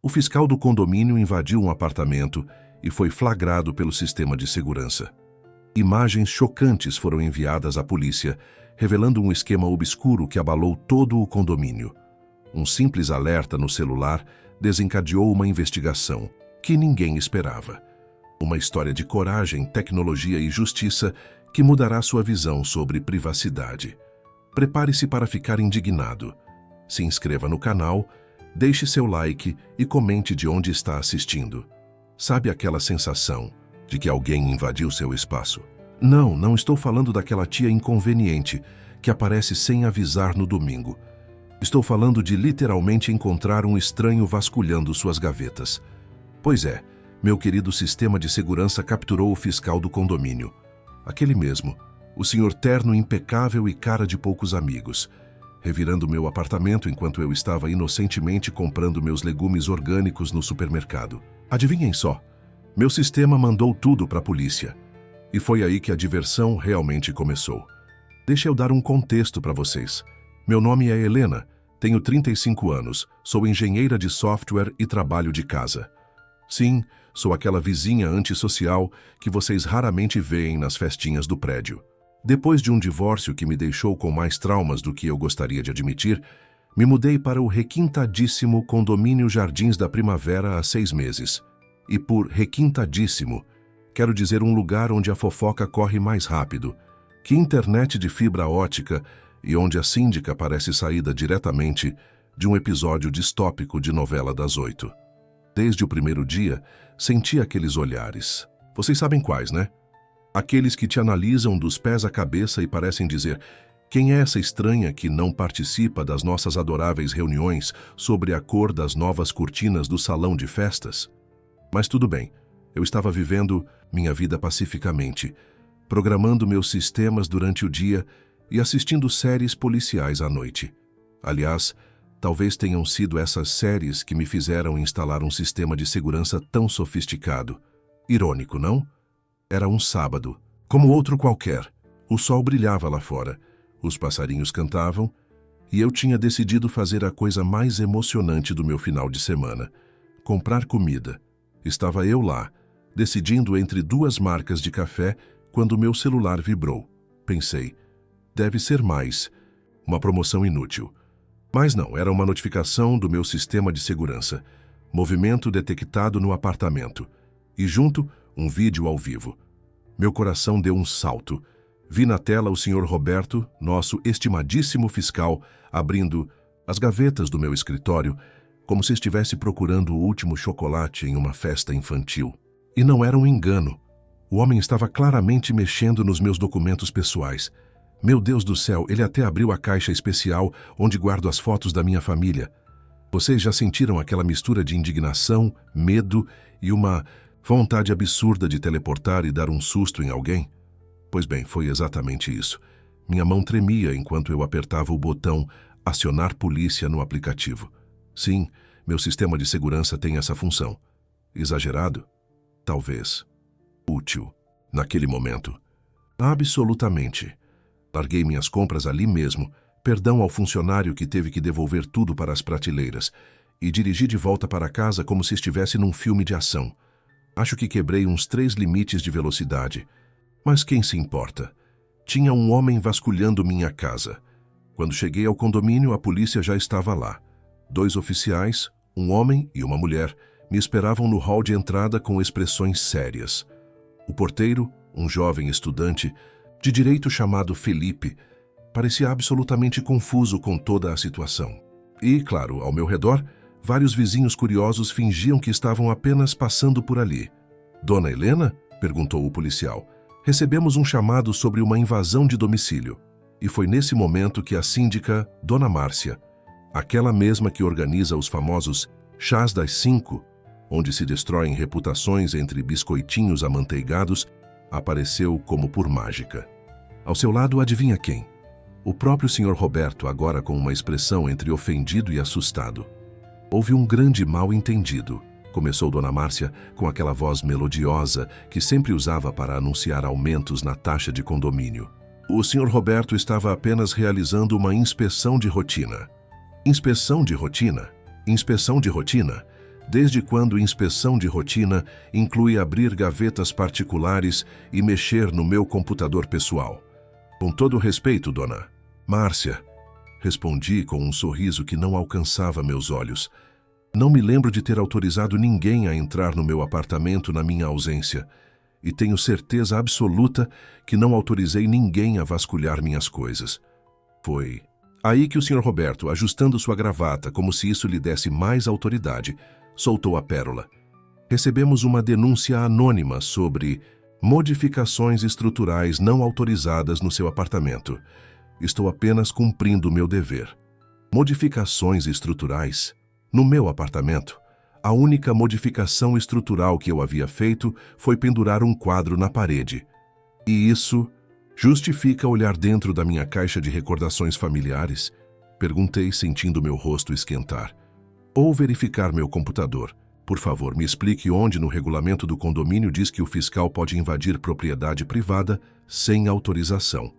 O fiscal do condomínio invadiu um apartamento e foi flagrado pelo sistema de segurança. Imagens chocantes foram enviadas à polícia, revelando um esquema obscuro que abalou todo o condomínio. Um simples alerta no celular desencadeou uma investigação que ninguém esperava. Uma história de coragem, tecnologia e justiça que mudará sua visão sobre privacidade. Prepare-se para ficar indignado. Se inscreva no canal, deixe seu like e comente de onde está assistindo. Sabe aquela sensação de que alguém invadiu seu espaço? Não estou falando daquela tia inconveniente que aparece sem avisar no domingo. Estou falando de literalmente encontrar um estranho vasculhando suas gavetas. Pois é, meu querido sistema de segurança capturou o fiscal do condomínio. Aquele mesmo, o senhor terno impecável e cara de poucos amigos, revirando meu apartamento enquanto eu estava inocentemente comprando meus legumes orgânicos no supermercado. Adivinhem só, meu sistema mandou tudo para a polícia. E foi aí que a diversão realmente começou. Deixa eu dar um contexto para vocês. Meu nome é Helena, tenho 35 anos, sou engenheira de software e trabalho de casa. Sim, sou aquela vizinha antissocial que vocês raramente veem nas festinhas do prédio. Depois de um divórcio que me deixou com mais traumas do que eu gostaria de admitir, me mudei para o requintadíssimo condomínio Jardins da Primavera há 6 meses. E por requintadíssimo, quero dizer um lugar onde a fofoca corre mais rápido, que internet de fibra ótica e onde a síndica parece saída diretamente de um episódio distópico de novela das 8. Desde o primeiro dia, senti aqueles olhares. Vocês sabem quais, né? Aqueles que te analisam dos pés à cabeça e parecem dizer: quem é essa estranha que não participa das nossas adoráveis reuniões sobre a cor das novas cortinas do salão de festas? Mas tudo bem, eu estava vivendo minha vida pacificamente, programando meus sistemas durante o dia e assistindo séries policiais à noite. Aliás, talvez tenham sido essas séries que me fizeram instalar um sistema de segurança tão sofisticado. Irônico, não? Era um sábado, como outro qualquer. O sol brilhava lá fora, os passarinhos cantavam e eu tinha decidido fazer a coisa mais emocionante do meu final de semana: comprar comida. Estava eu lá, decidindo entre 2 marcas de café, quando meu celular vibrou. Pensei, deve ser mais uma promoção inútil. Mas não, era uma notificação do meu sistema de segurança. Movimento detectado no apartamento. E junto, um vídeo ao vivo. Meu coração deu um salto. Vi na tela o Sr. Roberto, nosso estimadíssimo fiscal, abrindo as gavetas do meu escritório, como se estivesse procurando o último chocolate em uma festa infantil. E não era um engano. O homem estava claramente mexendo nos meus documentos pessoais. Meu Deus do céu, ele até abriu a caixa especial onde guardo as fotos da minha família. Vocês já sentiram aquela mistura de indignação, medo e uma vontade absurda de teleportar e dar um susto em alguém? Pois bem, foi exatamente isso. Minha mão tremia enquanto eu apertava o botão acionar polícia no aplicativo. Sim, meu sistema de segurança tem essa função. Exagerado? Talvez. Útil. Naquele momento. Absolutamente. Larguei minhas compras ali mesmo, perdão ao funcionário que teve que devolver tudo para as prateleiras, e dirigi de volta para casa como se estivesse num filme de ação. Acho que quebrei uns 3 limites de velocidade. Mas quem se importa? Tinha um homem vasculhando minha casa. Quando cheguei ao condomínio, a polícia já estava lá. 2 oficiais, um homem e uma mulher, me esperavam no hall de entrada com expressões sérias. O porteiro, um jovem estudante, de direito chamado Felipe, parecia absolutamente confuso com toda a situação. E, claro, ao meu redor, vários vizinhos curiosos fingiam que estavam apenas passando por ali. Dona Helena? Perguntou o policial. Recebemos um chamado sobre uma invasão de domicílio. E foi nesse momento que a síndica, Dona Márcia, aquela mesma que organiza os famosos chás das 5, onde se destroem reputações entre biscoitinhos amanteigados, apareceu como por mágica. Ao seu lado, adivinha quem? O próprio Sr. Roberto, agora com uma expressão entre ofendido e assustado. Houve um grande mal-entendido, começou Dona Márcia com aquela voz melodiosa que sempre usava para anunciar aumentos na taxa de condomínio. O Sr. Roberto estava apenas realizando uma inspeção de rotina. Inspeção de rotina? Inspeção de rotina? Desde quando inspeção de rotina inclui abrir gavetas particulares e mexer no meu computador pessoal? Com todo respeito, dona Márcia, respondi com um sorriso que não alcançava meus olhos. Não me lembro de ter autorizado ninguém a entrar no meu apartamento na minha ausência. E tenho certeza absoluta que não autorizei ninguém a vasculhar minhas coisas. Foi aí que o Sr. Roberto, ajustando sua gravata como se isso lhe desse mais autoridade, soltou a pérola. Recebemos uma denúncia anônima sobre modificações estruturais não autorizadas no seu apartamento. Estou apenas cumprindo o meu dever. Modificações estruturais? No meu apartamento? A única modificação estrutural que eu havia feito foi pendurar um quadro na parede. E isso justifica olhar dentro da minha caixa de recordações familiares? Perguntei, sentindo meu rosto esquentar. Ou verificar meu computador. Por favor, me explique onde no regulamento do condomínio diz que o fiscal pode invadir propriedade privada sem autorização.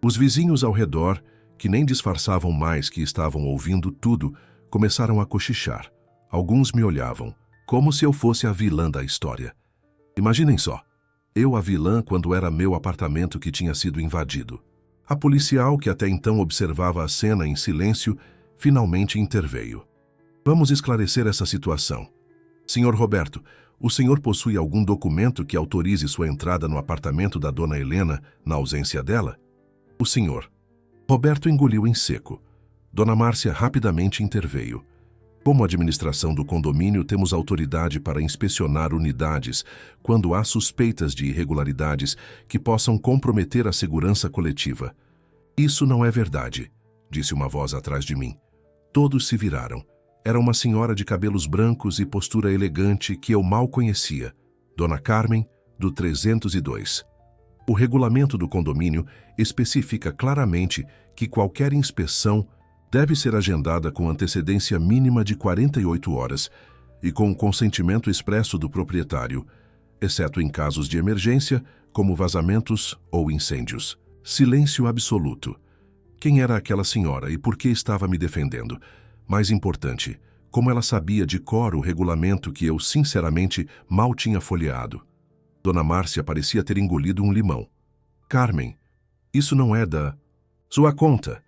Os vizinhos ao redor, que nem disfarçavam mais que estavam ouvindo tudo, começaram a cochichar. Alguns me olhavam, como se eu fosse a vilã da história. Imaginem só, eu a vilã quando era meu apartamento que tinha sido invadido. A policial, que até então observava a cena em silêncio, finalmente interveio. Vamos esclarecer essa situação. Senhor Roberto, o senhor possui algum documento que autorize sua entrada no apartamento da dona Helena na ausência dela? O senhor. Roberto engoliu em seco. Dona Márcia rapidamente interveio. Como administração do condomínio, temos autoridade para inspecionar unidades quando há suspeitas de irregularidades que possam comprometer a segurança coletiva. Isso não é verdade, disse uma voz atrás de mim. Todos se viraram. Era uma senhora de cabelos brancos e postura elegante que eu mal conhecia, Dona Carmen, do 302. O regulamento do condomínio especifica claramente que qualquer inspeção deve ser agendada com antecedência mínima de 48 horas e com o consentimento expresso do proprietário, exceto em casos de emergência, como vazamentos ou incêndios. Silêncio absoluto. Quem era aquela senhora e por que estava me defendendo? Mais importante, como ela sabia de cor o regulamento que eu, sinceramente, mal tinha folheado. Dona Márcia parecia ter engolido um limão. Carmen, isso não é da sua conta.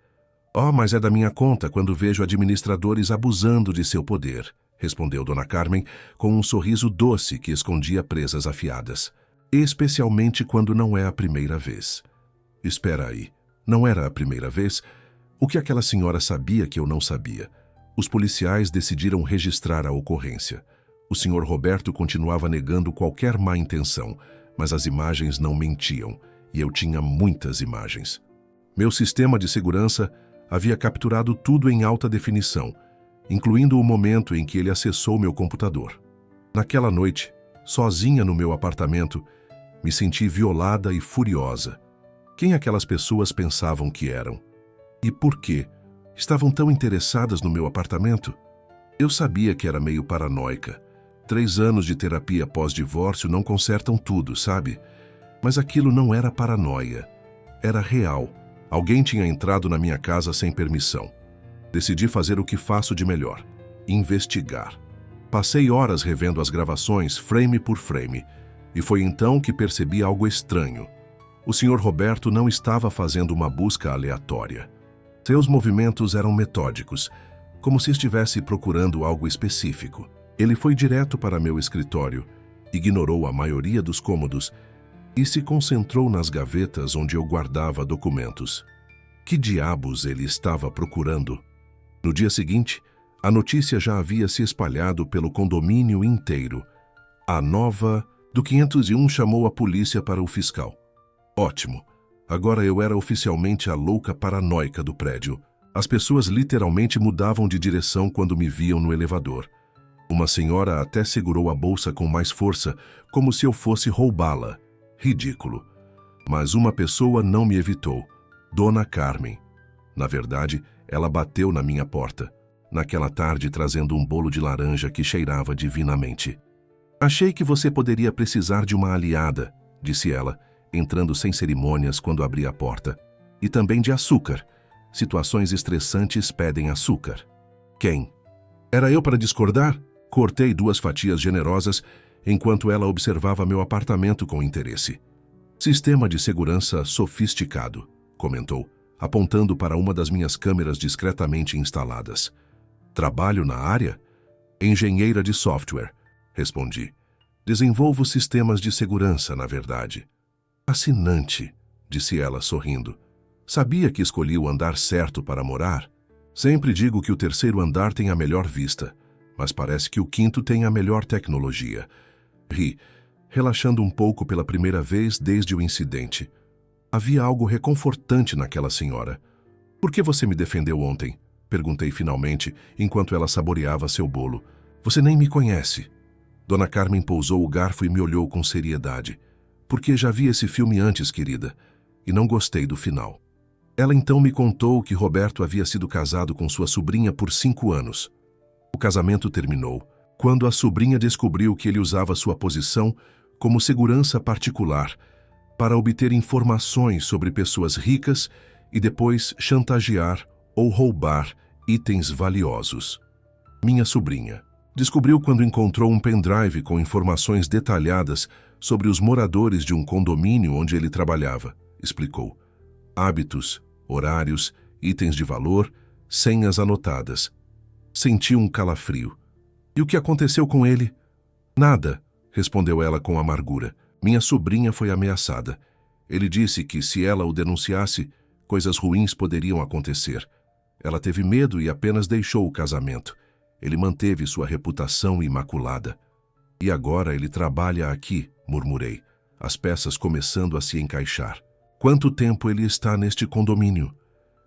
Oh, mas é da minha conta quando vejo administradores abusando de seu poder, respondeu Dona Carmen com um sorriso doce que escondia presas afiadas. Especialmente quando não é a primeira vez. Espera aí, não era a primeira vez? O que aquela senhora sabia que eu não sabia? Os policiais decidiram registrar a ocorrência. O Sr. Roberto continuava negando qualquer má intenção, mas as imagens não mentiam, e eu tinha muitas imagens. Meu sistema de segurança havia capturado tudo em alta definição, incluindo o momento em que ele acessou meu computador. Naquela noite, sozinha no meu apartamento, me senti violada e furiosa. Quem aquelas pessoas pensavam que eram? E por quê? Estavam tão interessadas no meu apartamento? Eu sabia que era meio paranoica. 3 anos de terapia pós-divórcio não consertam tudo, sabe? Mas aquilo não era paranoia. Era real. Alguém tinha entrado na minha casa sem permissão. Decidi fazer o que faço de melhor: investigar. Passei horas revendo as gravações, frame por frame, e foi então que percebi algo estranho. O Sr. Roberto não estava fazendo uma busca aleatória. Seus movimentos eram metódicos, como se estivesse procurando algo específico. Ele foi direto para meu escritório, ignorou a maioria dos cômodos e se concentrou nas gavetas onde eu guardava documentos. Que diabos ele estava procurando? No dia seguinte, a notícia já havia se espalhado pelo condomínio inteiro. A nova do 501 chamou a polícia para o fiscal. Ótimo. Agora eu era oficialmente a louca paranoica do prédio. As pessoas literalmente mudavam de direção quando me viam no elevador. Uma senhora até segurou a bolsa com mais força, como se eu fosse roubá-la. Ridículo. Mas uma pessoa não me evitou. Dona Carmen. Na verdade, ela bateu na minha porta, naquela tarde trazendo um bolo de laranja que cheirava divinamente. Achei que você poderia precisar de uma aliada, disse ela, entrando sem cerimônias quando abri a porta. E também de açúcar. Situações estressantes pedem açúcar. Quem? Era eu para discordar? Cortei 2 fatias generosas enquanto ela observava meu apartamento com interesse. Sistema de segurança sofisticado, comentou, apontando para uma das minhas câmeras discretamente instaladas. Trabalho na área? Engenheira de software, respondi. Desenvolvo sistemas de segurança, na verdade. Fascinante, disse ela, sorrindo. Sabia que escolhi o andar certo para morar? Sempre digo que o 3º andar tem a melhor vista, mas parece que o 5º tem a melhor tecnologia. Ri, relaxando um pouco pela primeira vez desde o incidente. Havia algo reconfortante naquela senhora. Por que você me defendeu ontem? Perguntei finalmente, enquanto ela saboreava seu bolo. Você nem me conhece. Dona Carmen pousou o garfo e me olhou com seriedade. Porque já vi esse filme antes, querida, e não gostei do final. Ela então me contou que Roberto havia sido casado com sua sobrinha por 5 anos. O casamento terminou quando a sobrinha descobriu que ele usava sua posição como segurança particular para obter informações sobre pessoas ricas e depois chantagear ou roubar itens valiosos. Minha sobrinha descobriu quando encontrou um pendrive com informações detalhadas sobre os moradores de um condomínio onde ele trabalhava, explicou. Hábitos, horários, itens de valor, senhas anotadas. Senti um calafrio. E o que aconteceu com ele? Nada, respondeu ela com amargura. Minha sobrinha foi ameaçada. Ele disse que se ela o denunciasse, coisas ruins poderiam acontecer. Ela teve medo e apenas deixou o casamento. Ele manteve sua reputação imaculada. E agora ele trabalha aqui, murmurei, as peças começando a se encaixar. Quanto tempo ele está neste condomínio?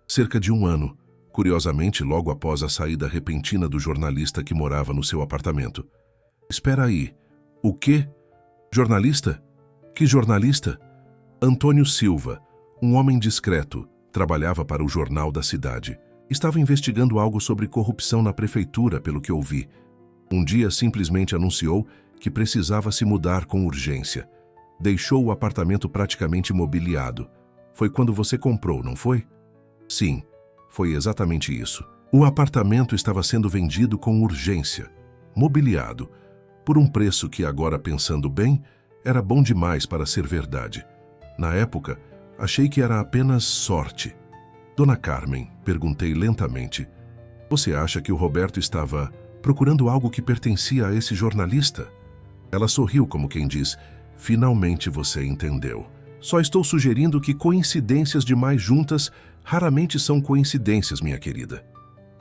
Cerca de 1 ano. Curiosamente, logo após a saída repentina do jornalista que morava no seu apartamento. Espera aí. O quê? Jornalista? Que jornalista? Antônio Silva, um homem discreto, trabalhava para o jornal da cidade. Estava investigando algo sobre corrupção na prefeitura, pelo que ouvi. Um dia simplesmente anunciou que precisava se mudar com urgência. Deixou o apartamento praticamente mobiliado. Foi quando você comprou, não foi? Sim. Foi exatamente isso. O apartamento estava sendo vendido com urgência, mobiliado, por um preço que agora, pensando bem, era bom demais para ser verdade. Na época, achei que era apenas sorte. Dona Carmen, perguntei lentamente, você acha que o Roberto estava procurando algo que pertencia a esse jornalista? Ela sorriu como quem diz, finalmente você entendeu. Só estou sugerindo que coincidências demais juntas raramente são coincidências, minha querida.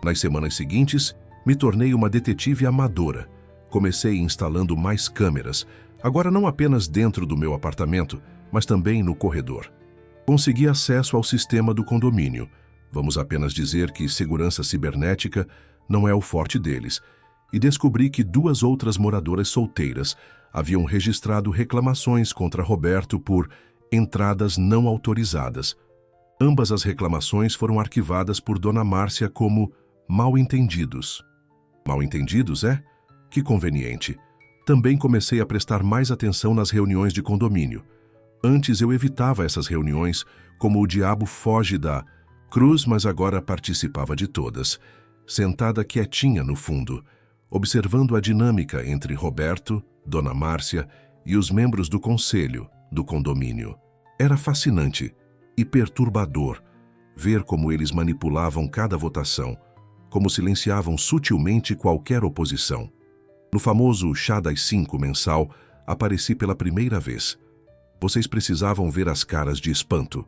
Nas semanas seguintes, me tornei uma detetive amadora. Comecei instalando mais câmeras, agora não apenas dentro do meu apartamento, mas também no corredor. Consegui acesso ao sistema do condomínio. Vamos apenas dizer que segurança cibernética não é o forte deles. E descobri que 2 outras moradoras solteiras haviam registrado reclamações contra Roberto por entradas não autorizadas. Ambas as reclamações foram arquivadas por Dona Márcia como mal-entendidos. Mal-entendidos, é? Que conveniente. Também comecei a prestar mais atenção nas reuniões de condomínio. Antes eu evitava essas reuniões, como o diabo foge da cruz, mas agora participava de todas, sentada quietinha no fundo, observando a dinâmica entre Roberto, Dona Márcia e os membros do conselho do condomínio. Era fascinante e perturbador ver como eles manipulavam cada votação, como silenciavam sutilmente qualquer oposição. No famoso Chá das 5 mensal, apareci pela primeira vez. Vocês precisavam ver as caras de espanto.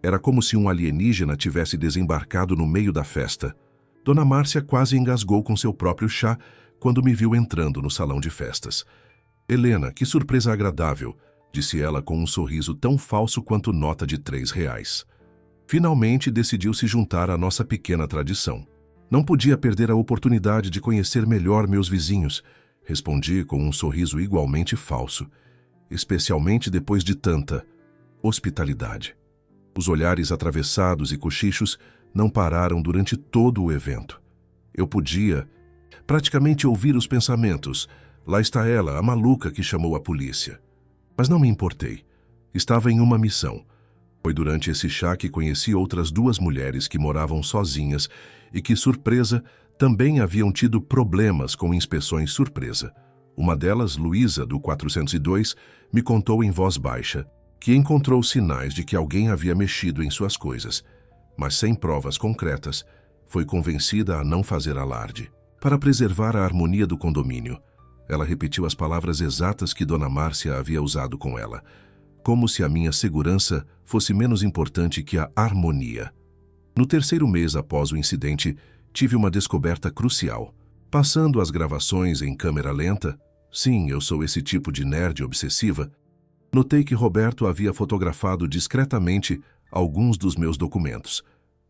Era como se um alienígena tivesse desembarcado no meio da festa. Dona Márcia quase engasgou com seu próprio chá quando me viu entrando no salão de festas. Helena, que surpresa agradável, disse ela com um sorriso tão falso quanto nota de R$3. Finalmente decidiu se juntar à nossa pequena tradição. Não podia perder a oportunidade de conhecer melhor meus vizinhos, respondi com um sorriso igualmente falso, especialmente depois de tanta hospitalidade. Os olhares atravessados e cochichos não pararam durante todo o evento. Eu podia praticamente ouvir os pensamentos. Lá está ela, a maluca que chamou a polícia. Mas não me importei. Estava em uma missão. Foi durante esse chá que conheci outras 2 mulheres que moravam sozinhas e que, surpresa, Também haviam tido problemas com inspeções surpresa. Uma delas, Luísa, do 402, me contou em voz baixa que encontrou sinais de que alguém havia mexido em suas coisas, mas sem provas concretas, foi convencida a não fazer alarde. Para preservar a harmonia do condomínio, ela repetiu as palavras exatas que Dona Márcia havia usado com ela, como se a minha segurança fosse menos importante que a harmonia. No terceiro mês após o incidente, tive uma descoberta crucial. Passando as gravações em câmera lenta, sim, eu sou esse tipo de nerd obsessiva, notei que Roberto havia fotografado discretamente alguns dos meus documentos.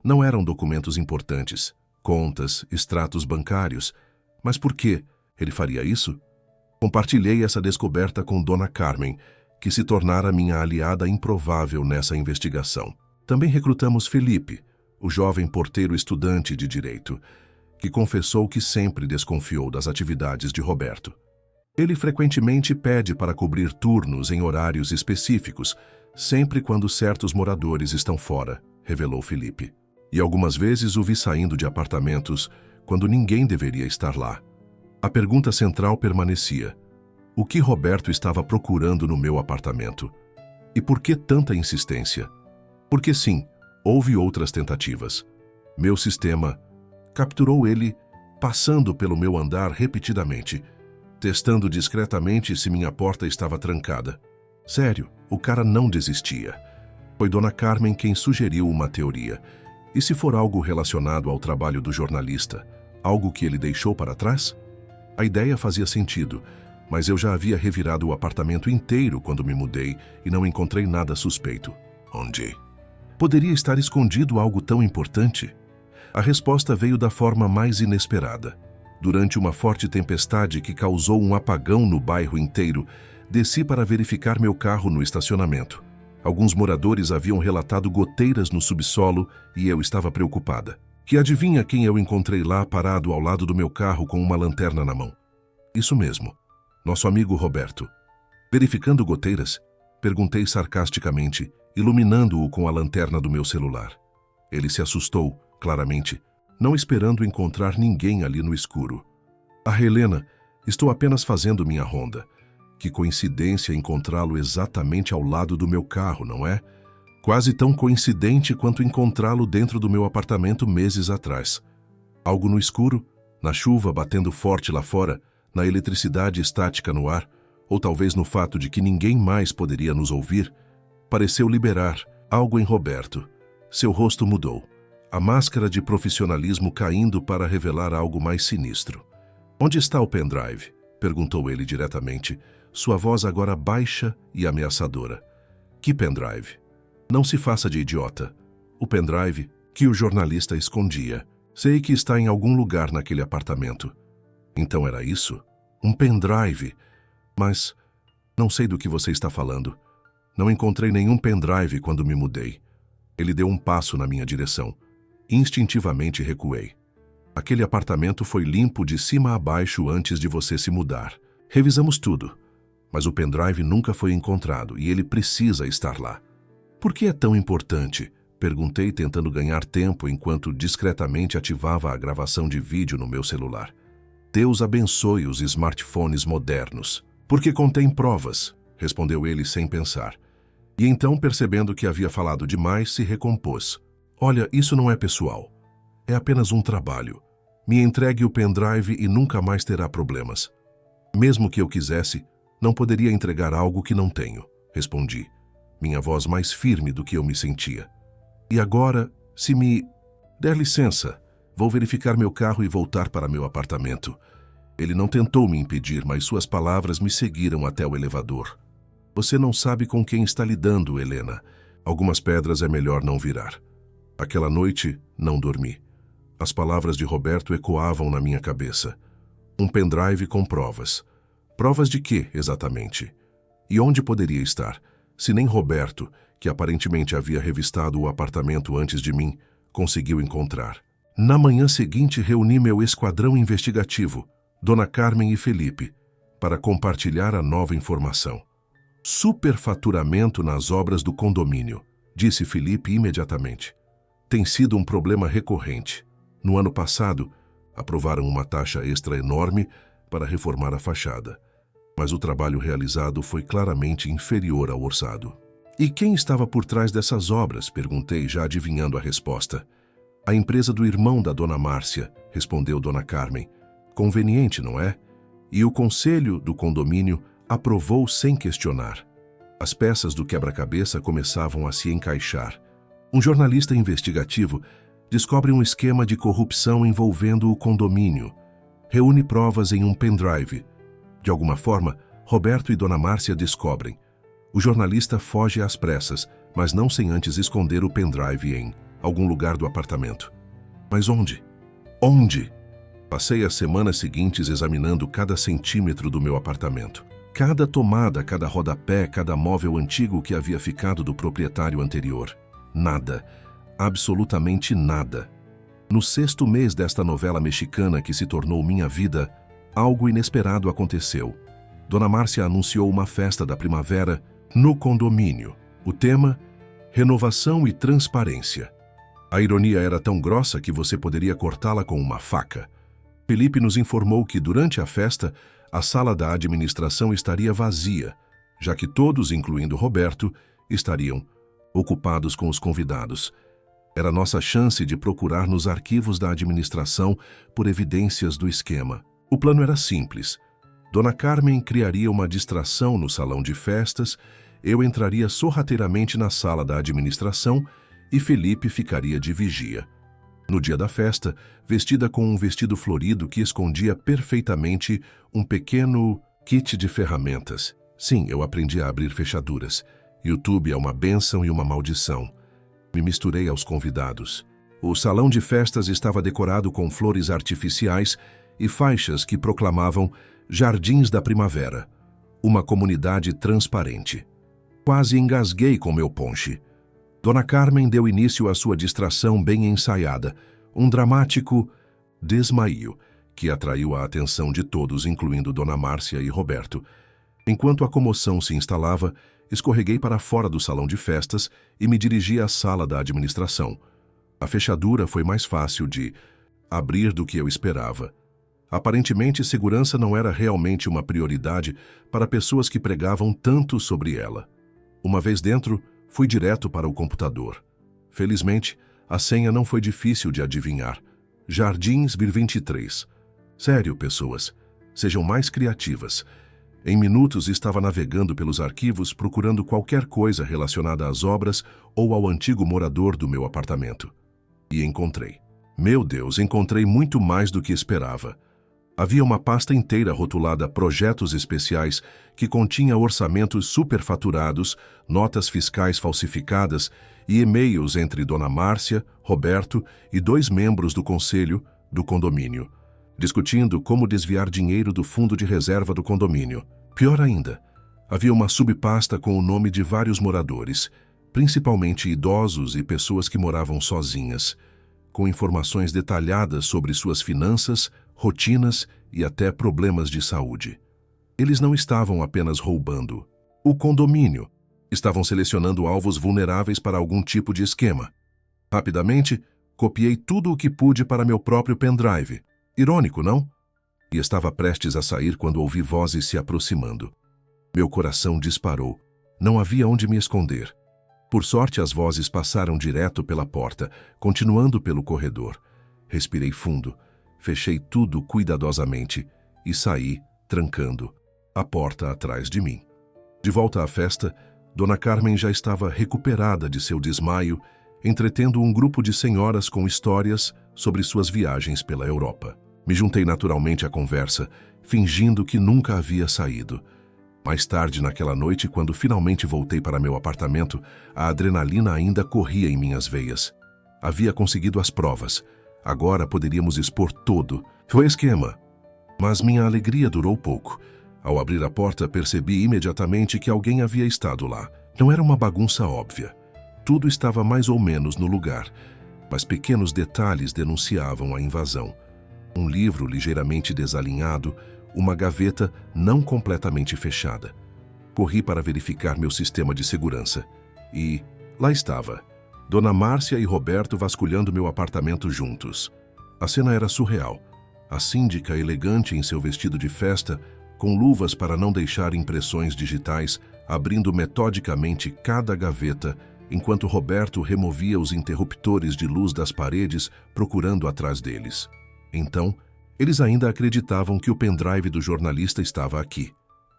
Não eram documentos importantes, contas, extratos bancários. Mas por que ele faria isso? Compartilhei essa descoberta com Dona Carmen, que se tornara minha aliada improvável nessa investigação. Também recrutamos Felipe, o jovem porteiro estudante de direito, que confessou que sempre desconfiou das atividades de Roberto. Ele frequentemente pede para cobrir turnos em horários específicos, sempre quando certos moradores estão fora, revelou Felipe. E algumas vezes o vi saindo de apartamentos quando ninguém deveria estar lá. A pergunta central permanecia: o que Roberto estava procurando no meu apartamento? E por que tanta insistência? Porque sim, houve outras tentativas. Meu sistema capturou ele passando pelo meu andar repetidamente, testando discretamente se minha porta estava trancada. Sério, o cara não desistia. Foi Dona Carmen quem sugeriu uma teoria. E se for algo relacionado ao trabalho do jornalista, algo que ele deixou para trás? A ideia fazia sentido, mas eu já havia revirado o apartamento inteiro quando me mudei e não encontrei nada suspeito. Onde? Poderia estar escondido algo tão importante? A resposta veio da forma mais inesperada. Durante uma forte tempestade que causou um apagão no bairro inteiro, desci para verificar meu carro no estacionamento. Alguns moradores haviam relatado goteiras no subsolo e eu estava preocupada. Que adivinha quem eu encontrei lá parado ao lado do meu carro com uma lanterna na mão? Isso mesmo, nosso amigo Roberto. Verificando goteiras, perguntei sarcasticamente, iluminando-o com a lanterna do meu celular. Ele se assustou, claramente, não esperando encontrar ninguém ali no escuro. Ah, Helena, estou apenas fazendo minha ronda. Que coincidência encontrá-lo exatamente ao lado do meu carro, não é? Quase tão coincidente quanto encontrá-lo dentro do meu apartamento meses atrás. Algo no escuro, na chuva batendo forte lá fora, na eletricidade estática no ar, ou talvez no fato de que ninguém mais poderia nos ouvir, pareceu liberar algo em Roberto. Seu rosto mudou, a máscara de profissionalismo caindo para revelar algo mais sinistro. Onde está o pendrive? Perguntou ele diretamente, sua voz agora baixa e ameaçadora. Que pendrive? Não se faça de idiota. O pendrive que o jornalista escondia. Sei que está em algum lugar naquele apartamento. Então era isso? Um pendrive? Mas não sei do que você está falando. Não encontrei nenhum pendrive quando me mudei. Ele deu um passo na minha direção. Instintivamente recuei. Aquele apartamento foi limpo de cima a baixo antes de você se mudar. Revisamos tudo. Mas o pendrive nunca foi encontrado e ele precisa estar lá. Por que é tão importante? Perguntei, tentando ganhar tempo enquanto discretamente ativava a gravação de vídeo no meu celular. Deus abençoe os smartphones modernos. Porque contém provas, respondeu ele sem pensar. E então, percebendo que havia falado demais, se recompôs. Olha, isso não é pessoal. É apenas um trabalho. Me entregue o pendrive e nunca mais terá problemas. Mesmo que eu quisesse, não poderia entregar algo que não tenho, respondi, minha voz mais firme do que eu me sentia. E agora, se me der licença, vou verificar meu carro e voltar para meu apartamento. Ele não tentou me impedir, mas suas palavras me seguiram até o elevador. Você não sabe com quem está lidando, Helena. Algumas pedras é melhor não virar. Aquela noite, não dormi. As palavras de Roberto ecoavam na minha cabeça. Um pendrive com provas. Provas de quê, exatamente? E onde poderia estar, se nem Roberto, que aparentemente havia revistado o apartamento antes de mim, conseguiu encontrar? Na manhã seguinte, reuni meu esquadrão investigativo, Dona Carmen e Felipe, para compartilhar a nova informação. Superfaturamento nas obras do condomínio, disse Felipe imediatamente. Tem sido um problema recorrente. No ano passado, Aprovaram uma taxa extra enorme para reformar a fachada, mas o trabalho realizado foi claramente inferior ao orçado. E quem estava por trás dessas obras? Perguntei, já adivinhando a resposta. A empresa do irmão da dona Márcia, respondeu dona Carmen. Conveniente, não é? E o conselho do condomínio aprovou sem questionar. As peças do quebra-cabeça começavam a se encaixar. Um jornalista investigativo descobre um esquema de corrupção envolvendo o condomínio. Reúne provas em um pendrive. De alguma forma, Roberto e dona Márcia descobrem. O jornalista foge às pressas, mas não sem antes esconder o pendrive em algum lugar do apartamento. Mas onde? Onde? Passei as semanas seguintes examinando cada centímetro do meu apartamento. Cada tomada, cada rodapé, cada móvel antigo que havia ficado do proprietário anterior. Nada. Absolutamente nada. No 6º mês desta novela mexicana que se tornou minha vida, algo inesperado aconteceu. Dona Márcia anunciou uma festa da primavera no condomínio. O tema: renovação e transparência. A ironia era tão grossa que você poderia cortá-la com uma faca. Felipe nos informou que, durante a festa, a sala da administração estaria vazia, já que todos, incluindo Roberto, estariam ocupados com os convidados. Era nossa chance de procurar nos arquivos da administração por evidências do esquema. O plano era simples. Dona Carmen criaria uma distração no salão de festas, eu entraria sorrateiramente na sala da administração e Felipe ficaria de vigia. No dia da festa, vestida com um vestido florido que escondia perfeitamente um pequeno kit de ferramentas. Sim, eu aprendi a abrir fechaduras. YouTube é uma bênção e uma maldição. Me misturei aos convidados. O salão de festas estava decorado com flores artificiais e faixas que proclamavam Jardins da Primavera, uma comunidade transparente. Quase engasguei com meu ponche. Dona Carmen deu início à sua distração bem ensaiada, um dramático desmaio que atraiu a atenção de todos, incluindo Dona Márcia e Roberto. Enquanto a comoção se instalava, escorreguei para fora do salão de festas e me dirigi à sala da administração. A fechadura foi mais fácil de abrir do que eu esperava. Aparentemente, segurança não era realmente uma prioridade para pessoas que pregavam tanto sobre ela. Uma vez dentro, fui direto para o computador. Felizmente, a senha não foi difícil de adivinhar. Jardins Vir 23. Sério, pessoas, sejam mais criativas. Em minutos estava navegando pelos arquivos procurando qualquer coisa relacionada às obras ou ao antigo morador do meu apartamento. E encontrei. Meu Deus, encontrei muito mais do que esperava. Havia uma pasta inteira rotulada Projetos Especiais que continha orçamentos superfaturados, notas fiscais falsificadas e e-mails entre Dona Márcia, Roberto e 2 membros do conselho do condomínio, discutindo como desviar dinheiro do fundo de reserva do condomínio. Pior ainda, havia uma subpasta com o nome de vários moradores, principalmente idosos e pessoas que moravam sozinhas, com informações detalhadas sobre suas finanças, rotinas e até problemas de saúde. Eles não estavam apenas roubando o condomínio, estavam selecionando alvos vulneráveis para algum tipo de esquema. Rapidamente, copiei tudo o que pude para meu próprio pendrive. Irônico, não? E estava prestes a sair quando ouvi vozes se aproximando. Meu coração disparou. Não havia onde me esconder. Por sorte, as vozes passaram direto pela porta, continuando pelo corredor. Respirei fundo, fechei tudo cuidadosamente e saí, trancando a porta atrás de mim. De volta à festa, Dona Carmen já estava recuperada de seu desmaio, entretendo um grupo de senhoras com histórias sobre suas viagens pela Europa. Me juntei naturalmente à conversa, fingindo que nunca havia saído. Mais tarde naquela noite, quando finalmente voltei para meu apartamento, a adrenalina ainda corria em minhas veias. Havia conseguido as provas. Agora poderíamos expor todo. Foi esquema. Mas minha alegria durou pouco. Ao abrir a porta, percebi imediatamente que alguém havia estado lá. Não era uma bagunça óbvia. Tudo estava mais ou menos no lugar, mas pequenos detalhes denunciavam a invasão. Um livro ligeiramente desalinhado, uma gaveta não completamente fechada. Corri para verificar meu sistema de segurança. E lá estava, Dona Márcia e Roberto vasculhando meu apartamento juntos. A cena era surreal. A síndica, elegante em seu vestido de festa, com luvas para não deixar impressões digitais, abrindo metodicamente cada gaveta, enquanto Roberto removia os interruptores de luz das paredes, procurando atrás deles. Então, eles ainda acreditavam que o pendrive do jornalista estava aqui,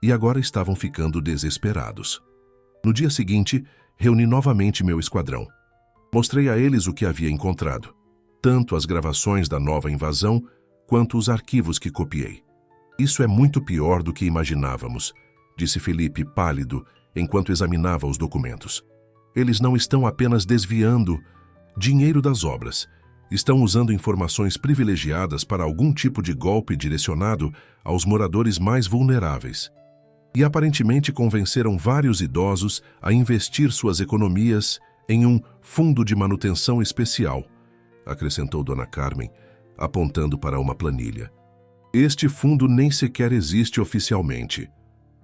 e agora estavam ficando desesperados. No dia seguinte, reuni novamente meu esquadrão. Mostrei a eles o que havia encontrado, tanto as gravações da nova invasão, quanto os arquivos que copiei. Isso é muito pior do que imaginávamos, disse Felipe, pálido, enquanto examinava os documentos. Eles não estão apenas desviando dinheiro das obras, estão usando informações privilegiadas para algum tipo de golpe direcionado aos moradores mais vulneráveis. E aparentemente convenceram vários idosos a investir suas economias em um fundo de manutenção especial, acrescentou Dona Carmen, apontando para uma planilha. Este fundo nem sequer existe oficialmente.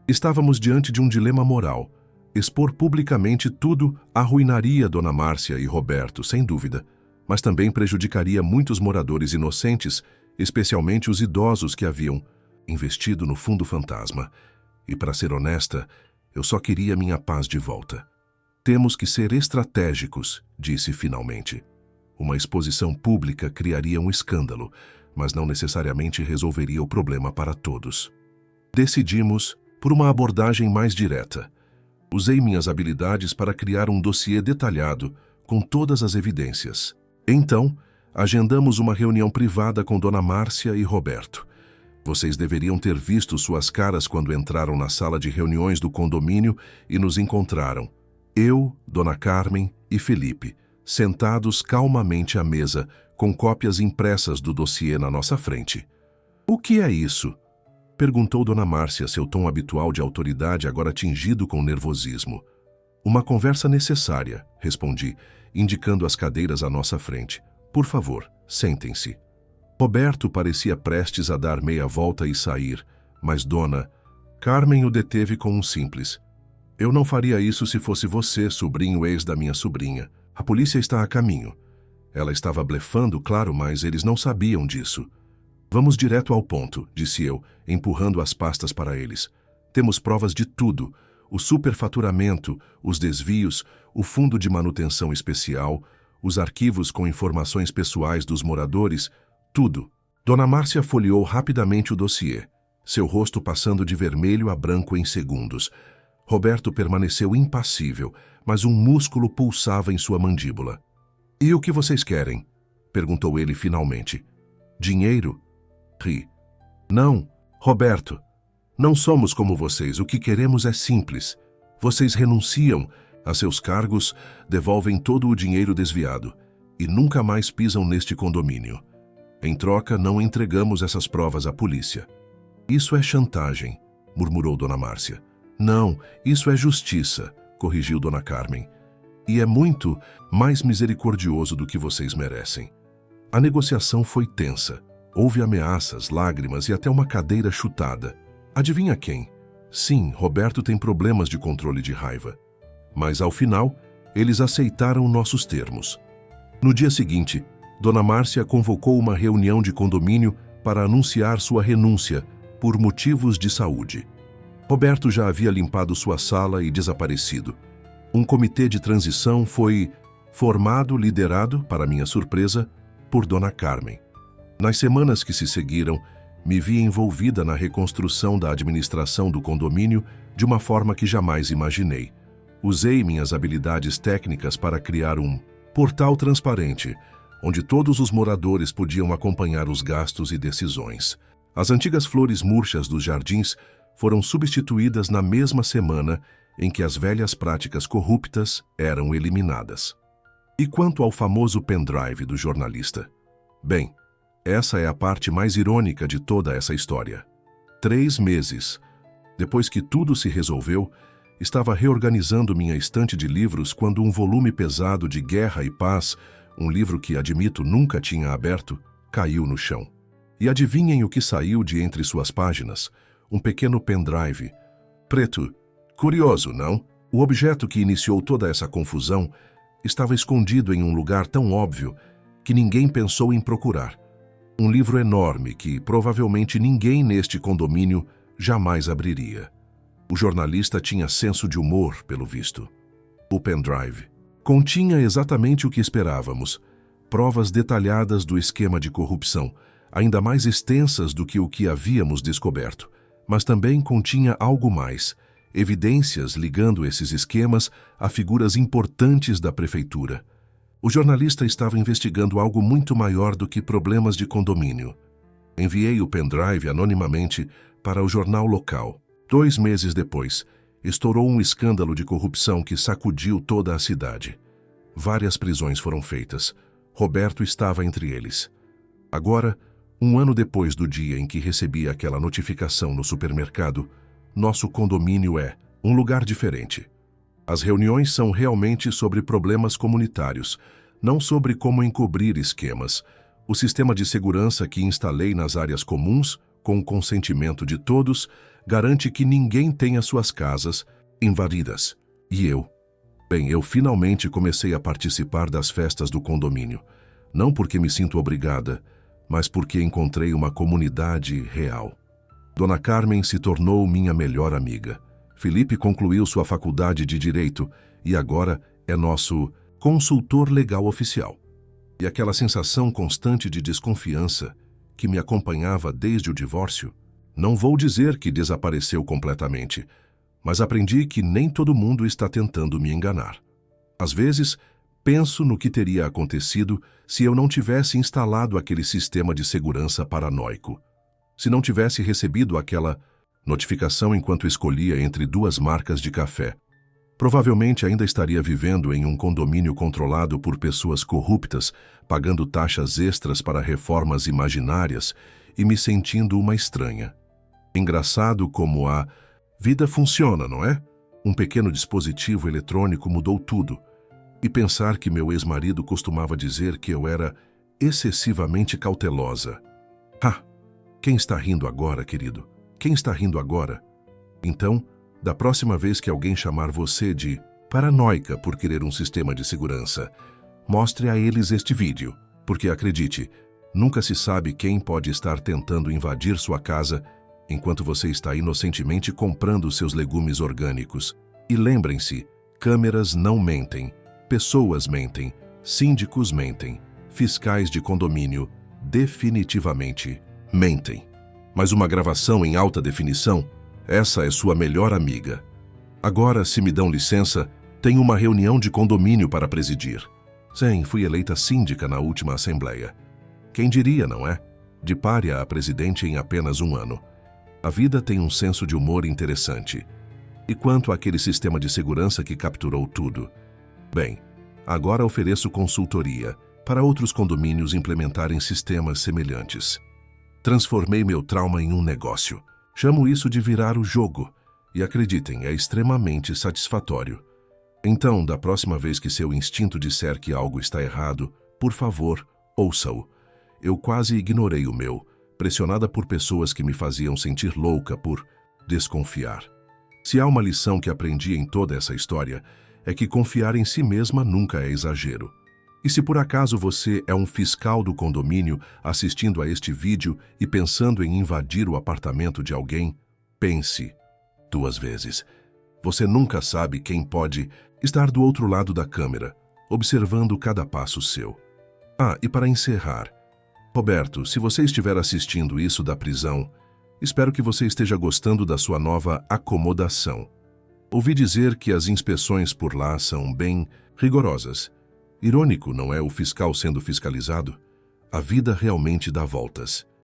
Estávamos diante de um dilema moral. Expor publicamente tudo arruinaria Dona Márcia e Roberto, sem dúvida, mas também prejudicaria muitos moradores inocentes, especialmente os idosos que haviam investido no fundo fantasma. E, para ser honesta, eu só queria minha paz de volta. Temos que ser estratégicos, disse finalmente. Uma exposição pública criaria um escândalo, mas não necessariamente resolveria o problema para todos. Decidimos por uma abordagem mais direta. Usei minhas habilidades para criar um dossiê detalhado, com todas as evidências. Então, agendamos uma reunião privada com Dona Márcia e Roberto. Vocês deveriam ter visto suas caras quando entraram na sala de reuniões do condomínio e nos encontraram. Eu, Dona Carmen e Felipe, sentados calmamente à mesa, com cópias impressas do dossiê na nossa frente. "O que é isso?" perguntou Dona Márcia, seu tom habitual de autoridade agora tingido com nervosismo. "Uma conversa necessária", respondi, indicando as cadeiras à nossa frente. "Por favor, sentem-se." Roberto parecia prestes a dar meia volta e sair, mas Dona Carmen o deteve com um simples: "Eu não faria isso se fosse você, sobrinho ex da minha sobrinha. A polícia está a caminho." Ela estava blefando, claro, mas eles não sabiam disso. "Vamos direto ao ponto", disse eu, empurrando as pastas para eles. "Temos provas de tudo: o superfaturamento, os desvios, o fundo de manutenção especial, os arquivos com informações pessoais dos moradores, tudo." Dona Márcia folheou rapidamente o dossiê, seu rosto passando de vermelho a branco em segundos. Roberto permaneceu impassível, mas um músculo pulsava em sua mandíbula. "E o que vocês querem?" perguntou ele finalmente. "Dinheiro?" Ri. "Não, Roberto. Não somos como vocês. O que queremos é simples. Vocês renunciam a seus cargos, devolvem todo o dinheiro desviado e nunca mais pisam neste condomínio. Em troca, não entregamos essas provas à polícia." "Isso é chantagem", murmurou Dona Márcia. "Não, isso é justiça", corrigiu Dona Carmen. "E é muito mais misericordioso do que vocês merecem." A negociação foi tensa. Houve ameaças, lágrimas e até uma cadeira chutada. Adivinha quem? Sim, Roberto tem problemas de controle de raiva. Mas, ao final, eles aceitaram nossos termos. No dia seguinte, Dona Márcia convocou uma reunião de condomínio para anunciar sua renúncia por motivos de saúde. Roberto já havia limpado sua sala e desaparecido. Um comitê de transição foi formado, liderado, para minha surpresa, por Dona Carmen. Nas semanas que se seguiram, me vi envolvida na reconstrução da administração do condomínio de uma forma que jamais imaginei. Usei minhas habilidades técnicas para criar um portal transparente, onde todos os moradores podiam acompanhar os gastos e decisões. As antigas flores murchas dos jardins foram substituídas na mesma semana em que as velhas práticas corruptas eram eliminadas. E quanto ao famoso pendrive do jornalista? Bem, essa é a parte mais irônica de toda essa história. 3 meses depois que tudo se resolveu, estava reorganizando minha estante de livros quando um volume pesado de Guerra e Paz, um livro que, admito, nunca tinha aberto, caiu no chão. E adivinhem o que saiu de entre suas páginas? Um pequeno pendrive. Preto. Curioso, não? O objeto que iniciou toda essa confusão estava escondido em um lugar tão óbvio que ninguém pensou em procurar. Um livro enorme que provavelmente ninguém neste condomínio jamais abriria. O jornalista tinha senso de humor, pelo visto. O pendrive continha exatamente o que esperávamos: provas detalhadas do esquema de corrupção, ainda mais extensas do que o que havíamos descoberto, mas também continha algo mais: evidências ligando esses esquemas a figuras importantes da prefeitura. O jornalista estava investigando algo muito maior do que problemas de condomínio. Enviei o pendrive anonimamente para o jornal local. 2 meses depois, estourou um escândalo de corrupção que sacudiu toda a cidade. Várias prisões foram feitas. Roberto estava entre eles. Agora, 1 ano depois do dia em que recebi aquela notificação no supermercado, nosso condomínio é um lugar diferente. As reuniões são realmente sobre problemas comunitários, não sobre como encobrir esquemas. O sistema de segurança que instalei nas áreas comuns, com o consentimento de todos, garante que ninguém tenha suas casas invadidas. E eu? Bem, eu finalmente comecei a participar das festas do condomínio. Não porque me sinto obrigada, mas porque encontrei uma comunidade real. Dona Carmen se tornou minha melhor amiga. Felipe concluiu sua faculdade de Direito e agora é nosso consultor legal oficial. E aquela sensação constante de desconfiança que me acompanhava desde o divórcio, não vou dizer que desapareceu completamente, mas aprendi que nem todo mundo está tentando me enganar. Às vezes, penso no que teria acontecido se eu não tivesse instalado aquele sistema de segurança paranoico. Se não tivesse recebido aquela notificação enquanto escolhia entre 2 marcas de café. Provavelmente ainda estaria vivendo em um condomínio controlado por pessoas corruptas, pagando taxas extras para reformas imaginárias e me sentindo uma estranha. Engraçado como a vida funciona, não é? Um pequeno dispositivo eletrônico mudou tudo. E pensar que meu ex-marido costumava dizer que eu era excessivamente cautelosa. Quem está rindo agora, querido? Quem está rindo agora? Então, da próxima vez que alguém chamar você de paranoica por querer um sistema de segurança, mostre a eles este vídeo, porque acredite, nunca se sabe quem pode estar tentando invadir sua casa enquanto você está inocentemente comprando seus legumes orgânicos. E lembrem-se, câmeras não mentem, pessoas mentem, síndicos mentem, fiscais de condomínio definitivamente mentem. Mas uma gravação em alta definição, essa é sua melhor amiga. Agora, se me dão licença, tenho uma reunião de condomínio para presidir. Sim, fui eleita síndica na última assembleia. Quem diria, não é? De pária a presidente em apenas 1 ano. A vida tem um senso de humor interessante. E quanto àquele sistema de segurança que capturou tudo? Bem, agora ofereço consultoria para outros condomínios implementarem sistemas semelhantes. Transformei meu trauma em um negócio. Chamo isso de virar o jogo. E acreditem, é extremamente satisfatório. Então, da próxima vez que seu instinto disser que algo está errado, por favor, ouça-o. Eu quase ignorei o meu, pressionada por pessoas que me faziam sentir louca por desconfiar. Se há uma lição que aprendi em toda essa história, é que confiar em si mesma nunca é exagero. E se por acaso você é um fiscal do condomínio assistindo a este vídeo e pensando em invadir o apartamento de alguém, pense 2 vezes. Você nunca sabe quem pode estar do outro lado da câmera, observando cada passo seu. E para encerrar, Roberto, se você estiver assistindo isso da prisão, espero que você esteja gostando da sua nova acomodação. Ouvi dizer que as inspeções por lá são bem rigorosas. Irônico, não é, o fiscal sendo fiscalizado? A vida realmente dá voltas.